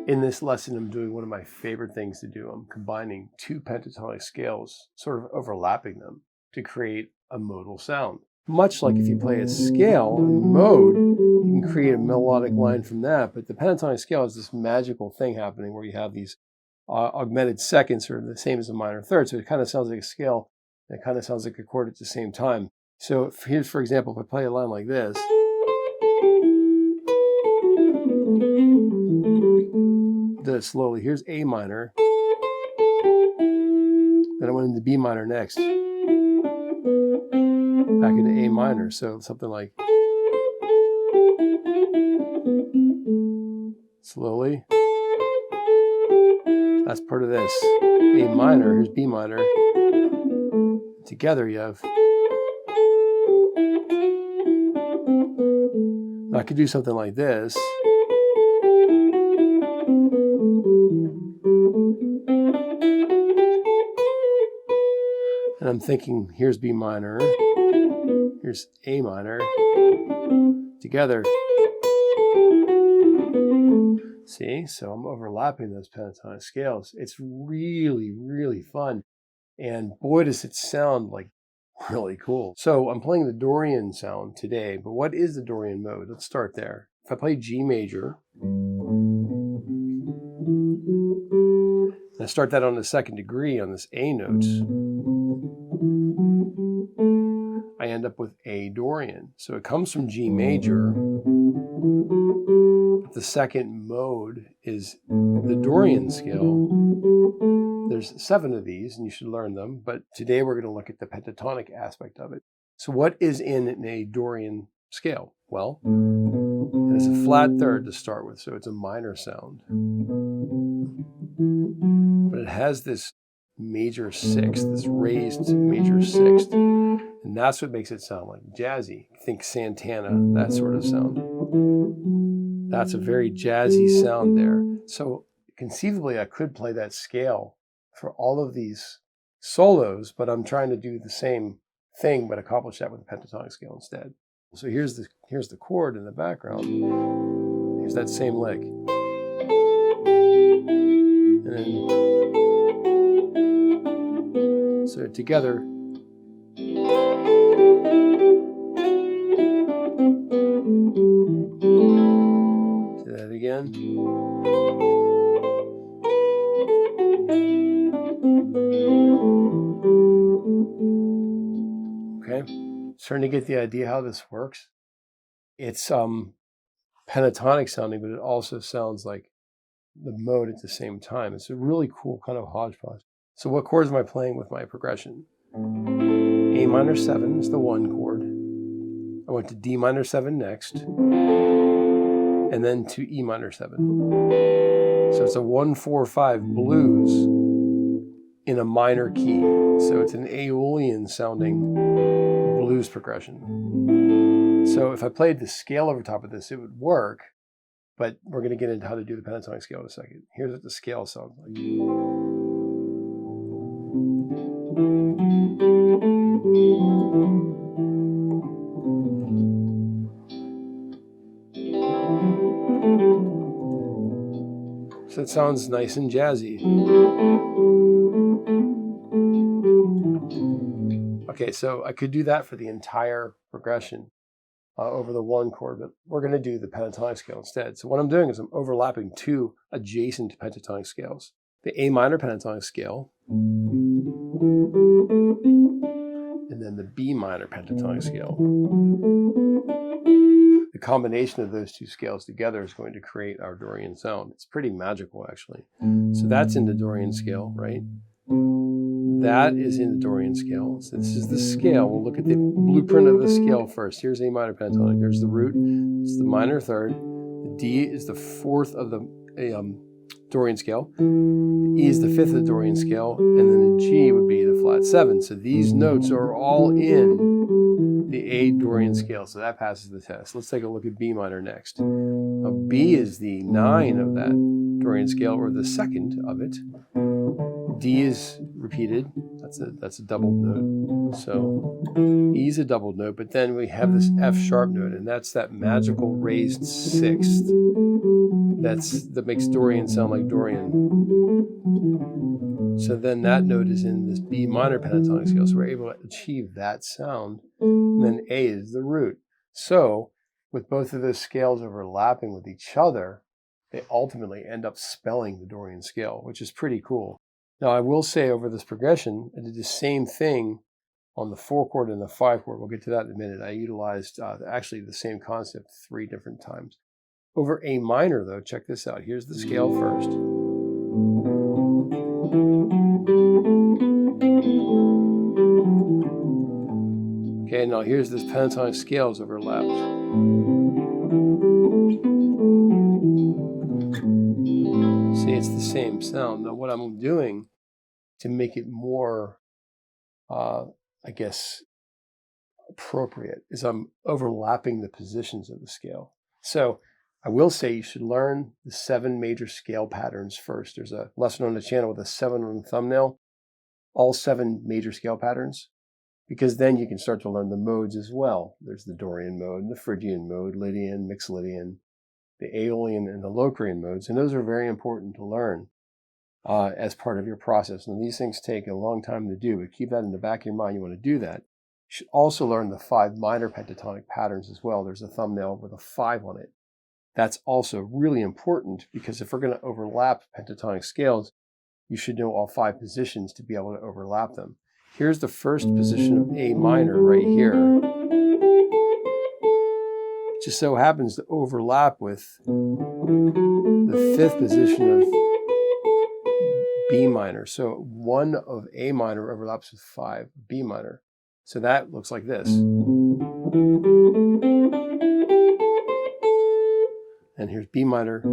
In this lesson, I'm doing one of my favorite things to do. I'm combining two pentatonic scales, sort of overlapping them to create a modal sound. Much like if you play a scale in mode, you can create a melodic line from that, but the pentatonic scale is this magical thing happening where you have these augmented seconds are the same as a minor third, so it kind of sounds like a scale, and it kind of sounds like a chord at the same time. So here's, for example, if I play a line like this, do it slowly. Here's A minor, then I went into B minor next, back into A minor, so something like slowly. That's part of this. A minor, here's B minor. Together you have. Now I could do something like this. And I'm thinking, here's B minor, here's A minor, together. See, so I'm overlapping those pentatonic scales. It's really, really fun. And boy, does it sound like really cool. So I'm playing the Dorian sound today, but what is the Dorian mode? Let's start there. If I play G major, and I start that on the second degree on this A note, I end up with A Dorian. So it comes from G major. The second mode is the Dorian scale. There's 7 of these, and you should learn them, but today we're going to look at the pentatonic aspect of it. So what is in a Dorian scale? Well, it's a flat third to start with, so it's a minor sound. But it has this major sixth, this raised major sixth, and that's what makes it sound like jazzy. Think Santana, that sort of sound. That's a very jazzy sound there. So conceivably, I could play that scale for all of these solos, but I'm trying to do the same thing, but accomplish that with a pentatonic scale instead. So here's the chord in the background. Here's that same lick. And then, so together, say that again. Okay, starting to get the idea how this works. It's pentatonic sounding, but it also sounds like the mode at the same time. It's a really cool kind of hodgepodge. So what chords am I playing with my progression? A minor 7 is the 1 chord. I went to D minor 7 next, and then to E minor 7. So it's a 1-4-5 blues in a minor key. So it's an Aeolian sounding blues progression. So if I played the scale over top of this, it would work, but we're going to get into how to do the pentatonic scale in a second. Here's what the scale sounds like. So it sounds nice and jazzy. Okay, so I could do that for the entire progression over the 1 chord, but we're going to do the pentatonic scale instead. So what I'm doing is I'm overlapping 2 adjacent pentatonic scales. The A minor pentatonic scale, and then the B minor pentatonic scale. The combination of those 2 scales together is going to create our Dorian sound. It's pretty magical, actually. So that's in the Dorian scale, right? That is in the Dorian scale. So this is the scale. We'll look at the blueprint of the scale first. Here's A minor pentatonic. There's the root. It's the minor third. The D is the 4th of the Dorian scale. The E is the 5th of the Dorian scale. And then the G would be the flat 7. So these notes are all in the A Dorian scale. So that passes the test. Let's take a look at B minor next. Now B is the 9 of that Dorian scale, or the 2nd of it. D is repeated That's a double note. So E's a double note, but then we have this F sharp note, and that's that magical raised sixth. That makes Dorian sound like Dorian. So then that note is in this B minor pentatonic scale, so we're able to achieve that sound. And then A is the root. So with both of those scales overlapping with each other, they ultimately end up spelling the Dorian scale, which is pretty cool. Now, I will say over this progression, I did the same thing on the 4 chord and the 5 chord. We'll get to that in a minute. I utilized actually the same concept 3 different times. Over A minor, though, check this out. Here's the scale first. Okay, now here's this pentatonic scales overlapped. See, it's the same sound. Now, what I'm doing to make it more, I guess, appropriate is I'm overlapping the positions of the scale. So I will say you should learn the 7 major scale patterns first. There's a lesson on the channel with a 7 on the thumbnail, all 7 major scale patterns, because then you can start to learn the modes as well. There's the Dorian mode, the Phrygian mode, Lydian, Mixed Lydian, the Aeolian, and the Locrian modes, and those are very important to learn as part of your process. And these things take a long time to do, but keep that in the back of your mind. You want to do that. You should also learn the 5 minor pentatonic patterns as well. There's a thumbnail with a 5 on it. That's also really important because if we're going to overlap pentatonic scales, you should know all 5 positions to be able to overlap them. Here's the first position of A minor right here. It just so happens to overlap with the 5th position of B minor. So 1 of A minor overlaps with 5 B minor. So that looks like this. And here's B minor in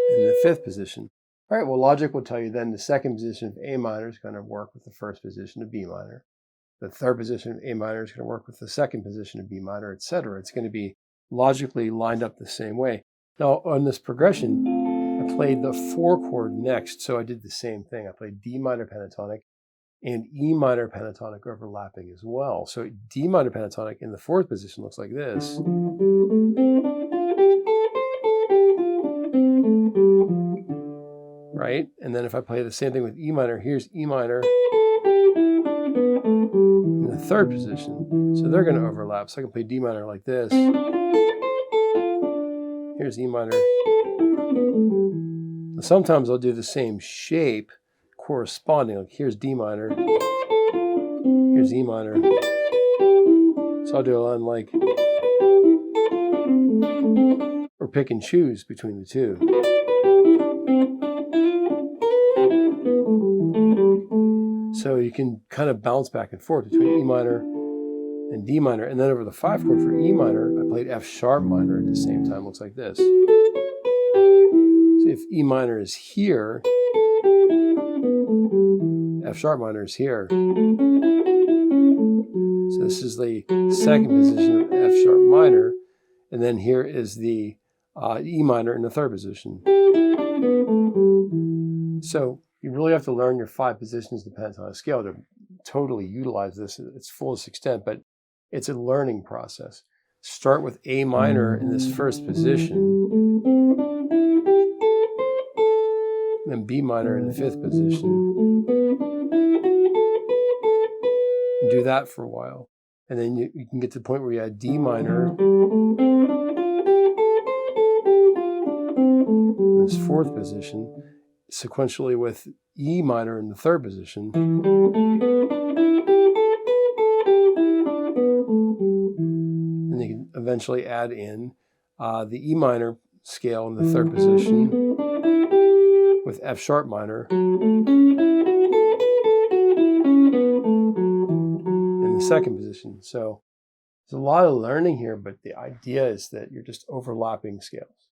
the 5th position. All right, well, logic will tell you then the 2nd position of A minor is going to work with the 1st position of B minor. The 3rd position of A minor is going to work with the 2nd position of B minor, etc. It's going to be logically lined up the same way. Now, on this progression, I played the 4 chord next, so I did the same thing. I played D minor pentatonic and E minor pentatonic overlapping as well. So D minor pentatonic in the 4th position looks like this. Right? And then if I play the same thing with E minor, here's E minor in the 3rd position. So they're going to overlap. So I can play D minor like this. Here's E minor. Sometimes I'll do the same shape corresponding. Like here's D minor. Here's E minor. So I'll do a line like, or pick and choose between the two. So you can kind of bounce back and forth between E minor and D minor. And then over the 5 chord for E minor, I played F sharp minor at the same time. Looks like this. So if E minor is here, F sharp minor is here. So this is the 2nd position of F sharp minor. And then here is the E minor in the 3rd position. So you really have to learn your 5 positions of the pentatonic scale to totally utilize this at its fullest extent, but it's a learning process. Start with A minor in this 1st position, then B minor in the 5th position, and do that for a while. And then you can get to the point where you add D minor in this 4th position, sequentially with E minor in the 3rd position. And you can eventually add in the E minor scale in the 3rd position with F sharp minor in the 2nd position. So there's a lot of learning here, but the idea is that you're just overlapping scales.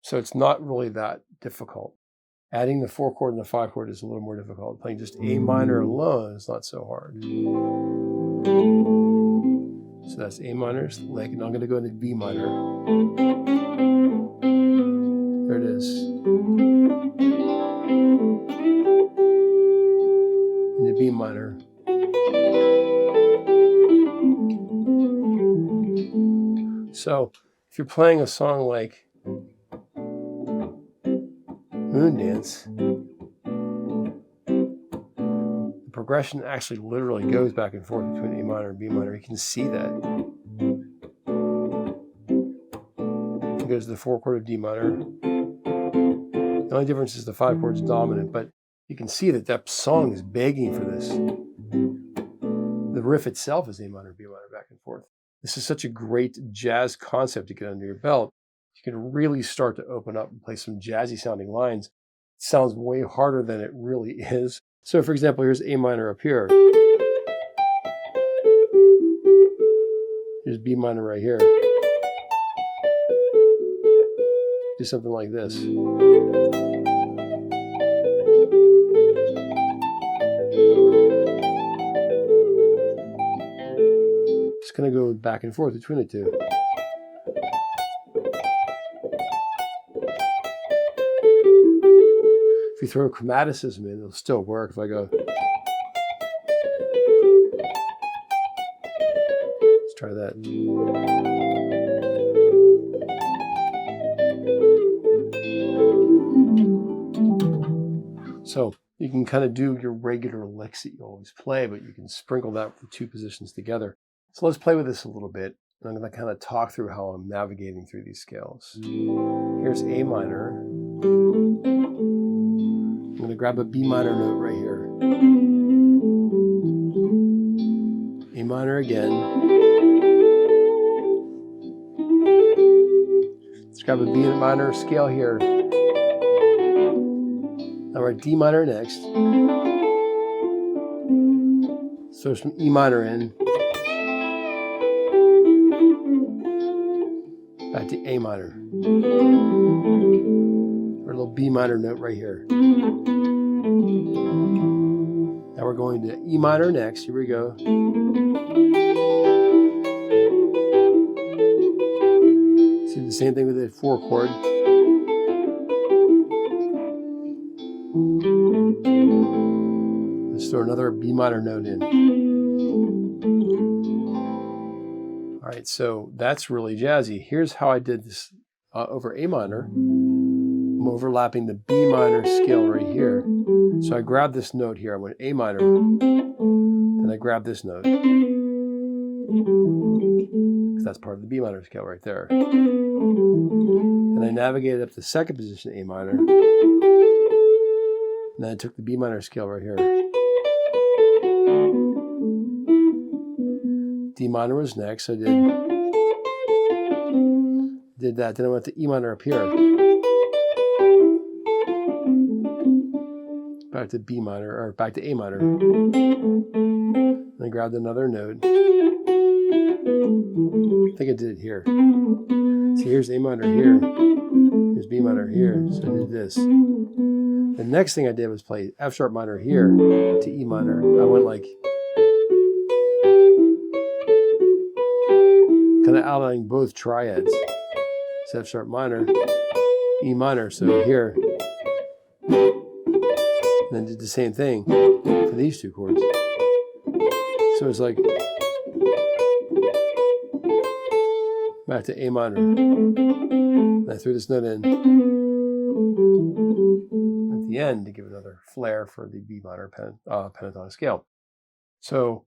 So it's not really that difficult. Adding the 4 chord and the 5 chord is a little more difficult. Playing just A minor alone is not so hard. So that's A minor's lick, and I'm going to go into B minor. There it is. into B minor. So if you're playing a song like Moondance, the progression actually literally goes back and forth between A minor and B minor. You can see that. It goes to the 4 chord of D minor. The only difference is the 5 chord's dominant, but you can see that that song is begging for this. The riff itself is A minor, B minor, back and forth. This is such a great jazz concept to get under your belt. You can really start to open up and play some jazzy sounding lines. It sounds way harder than it really is. So for example, here's A minor up here. Here's B minor right here. Do something like this. Just going to go back and forth between the two. If you throw chromaticism in, it'll still work. If I go, let's try that. So you can kind of do your regular licks that you always play, but you can sprinkle that with the 2 positions together. So let's play with this a little bit. I'm going to kind of talk through how I'm navigating through these scales. Here's A minor. I'm going to grab a B minor note right here. A minor again. Let's grab a B minor scale here. Now we're at D minor next. Throw some E minor in. Back to A minor. Or a little B minor note right here. Now we're going to E minor next. Here we go. See the same thing with the 4 chord. Let's throw another B minor note in. All right, so that's really jazzy. Here's how I did this over A minor. I'm overlapping the B minor scale right here. So I grabbed this note here. I went A minor, then I grabbed this note, because that's part of the B minor scale right there. Then I navigated up the 2nd position, A minor, and then I took the B minor scale right here. D minor was next, so I did that. Then I went to E minor up here. Back to B minor, or back to A minor. Then I grabbed another note. I think I did it here. See, here's A minor here. Here's B minor here. So I did this. The next thing I did was play F sharp minor here to E minor. I went like, kind of outlining both triads. It's F sharp minor, E minor, so here. And then did the same thing for these 2 chords. So it's like back to A minor. And I threw this note in at the end to give another flair for the B minor pentatonic scale. So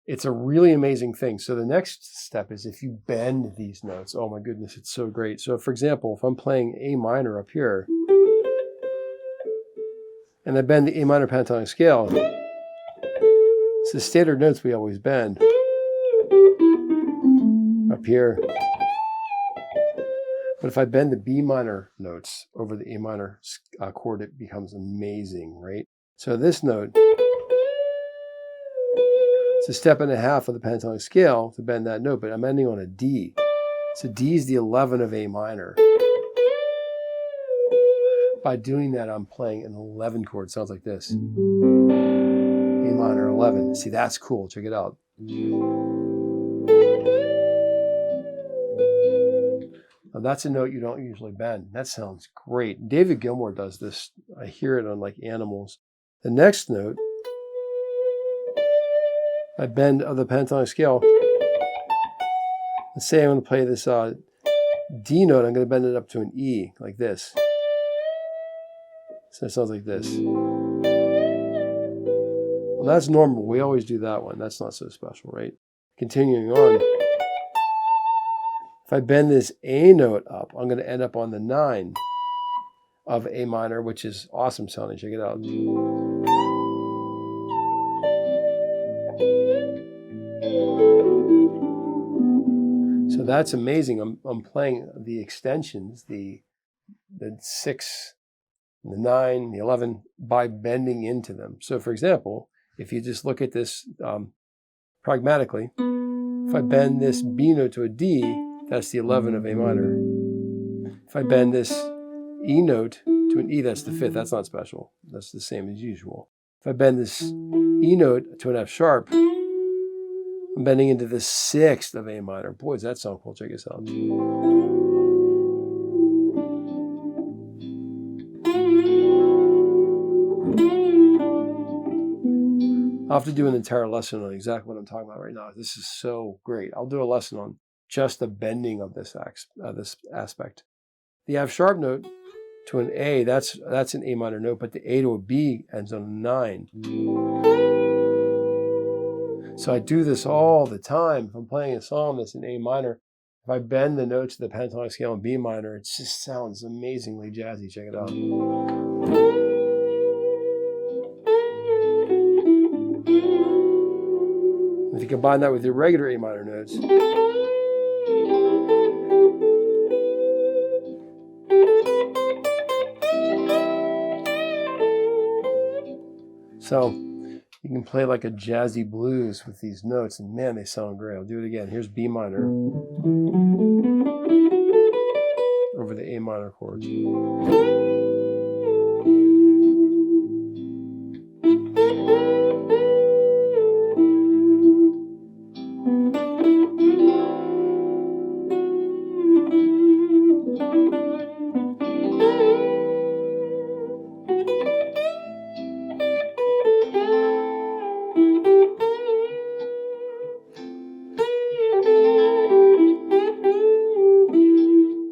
it's a really amazing thing. So the next step is if you bend these notes. Oh my goodness, it's so great. So for example, if I'm playing A minor up here, and I bend the A minor pentatonic scale, it's the standard notes we always bend. Up here. But if I bend the B minor notes over the A minor chord, it becomes amazing, right? So this note, it's a step and a half of the pentatonic scale to bend that note, but I'm ending on a D. So D is the 11 of A minor. By doing that, I'm playing an 11 chord. Sounds like this. A minor 11. See, that's cool. Check it out. Now Well, that's a note you don't usually bend. That sounds great. David Gilmour does this. I hear it on like Animals. The next note, I bend of the pentatonic scale. Let's say I'm going to play this D note. I'm going to bend it up to an E, like this. So it sounds like this. Well, that's normal. We always do that one. That's not so special, right? Continuing on. If I bend this A note up, I'm going to end up on the 9 of A minor, which is awesome sounding. Check it out. So that's amazing. I'm playing the extensions, the 6, the 9, the 11, by bending into them. So for example, if you just look at this pragmatically, if I bend this B note to a D, that's the 11 of A minor. If I bend this E note to an E, that's the 5th. That's not special. That's the same as usual. If I bend this E note to an F sharp, I'm bending into the 6th of A minor. Boy, does that sound cool. Check this out. I'll have to do an entire lesson on exactly what I'm talking about right now. This is so great. I'll do a lesson on just the bending of this aspect. The F sharp note to an A, that's an A minor note, but the A to a B ends on a 9. So I do this all the time. If I'm playing a song that's in A minor, if I bend the note to the pentatonic scale in B minor, it just sounds amazingly jazzy. Check it out. If you combine that with your regular A minor notes, so you can play like a jazzy blues with these notes, and man, they sound great. I'll do it again. Here's B minor over the A minor chords.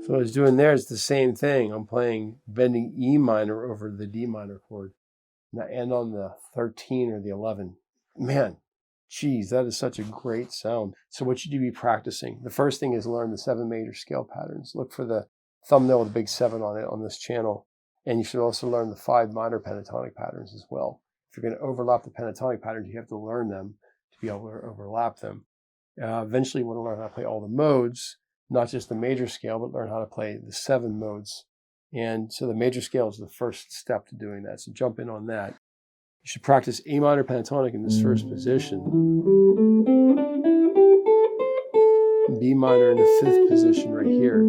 So what I was doing there is the same thing. I'm bending E minor over the D minor chord. And on the 13 or the 11. Man, geez, that is such a great sound. So what should you be practicing? The first thing is learn the 7 major scale patterns. Look for the thumbnail with a big 7 on it on this channel. And you should also learn the 5 minor pentatonic patterns as well. If you're going to overlap the pentatonic patterns, you have to learn them to be able to overlap them. Eventually, you want to learn how to play all the modes, not just the major scale, but learn how to play the 7 modes. And so the major scale is the first step to doing that. So jump in on that. You should practice A minor pentatonic in this first position, B minor in the 5th position right here.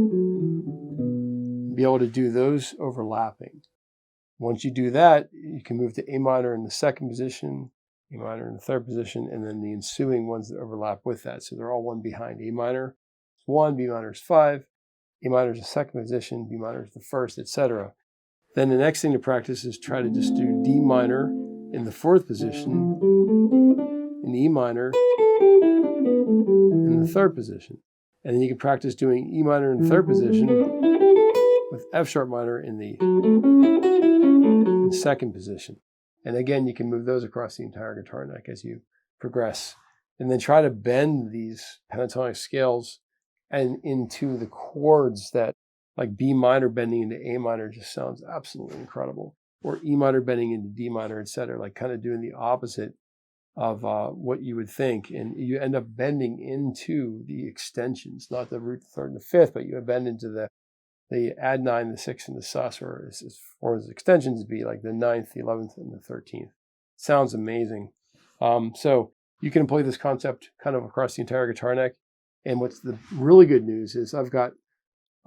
Be able to do those overlapping. Once you do that, you can move to A minor in the 2nd position, A minor in the 3rd position, and then the ensuing ones that overlap with that. So they're all one behind. A minor is 1, B minor is 5, A minor is the 2nd position, B minor is the 1st, etc. Then the next thing to practice is try to just do D minor in the 4th position, and E minor in the 3rd position. And then you can practice doing E minor in the 3rd position with F sharp minor in the 2nd position. And again, you can move those across the entire guitar neck as you progress. And then try to bend these pentatonic scales and into the chords that, like B minor bending into A minor, just sounds absolutely incredible. Or E minor bending into D minor, etc. Like kind of doing the opposite of what you would think. And you end up bending into the extensions, not the root, the 3rd, and the 5th, but you bend into the add 9, the 6th, and the sus, or as far as extensions be like the 9th, the 11th, and the 13th. Sounds amazing. So you can employ this concept kind of across the entire guitar neck. And what's the really good news is I've got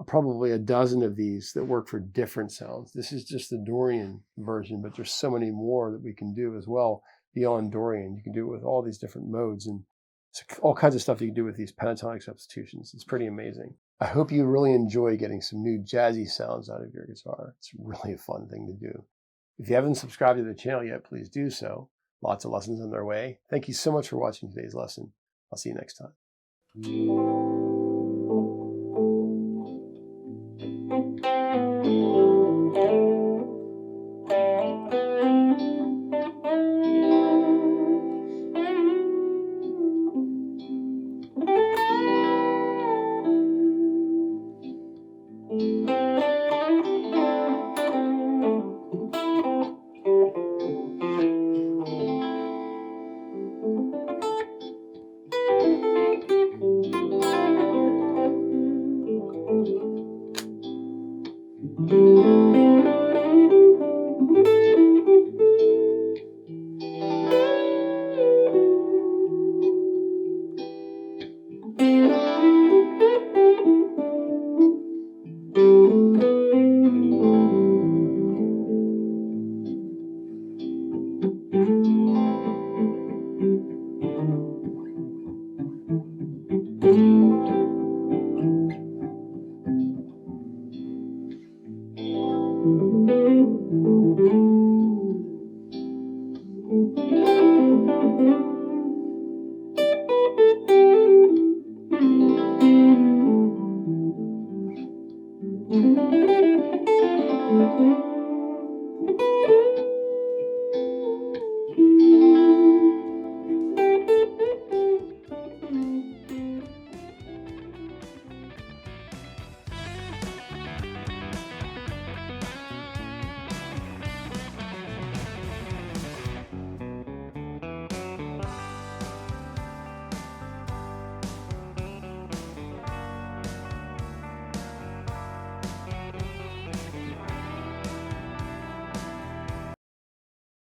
probably a dozen of these that work for different sounds. This is just the Dorian version, but there's so many more that we can do as well beyond Dorian. You can do it with all these different modes and all kinds of stuff you can do with these pentatonic substitutions. It's pretty amazing. I hope you really enjoy getting some new jazzy sounds out of your guitar. It's really a fun thing to do. If you haven't subscribed to the channel yet, please do so. Lots of lessons on their way. Thank you so much for watching today's lesson. I'll see you next time.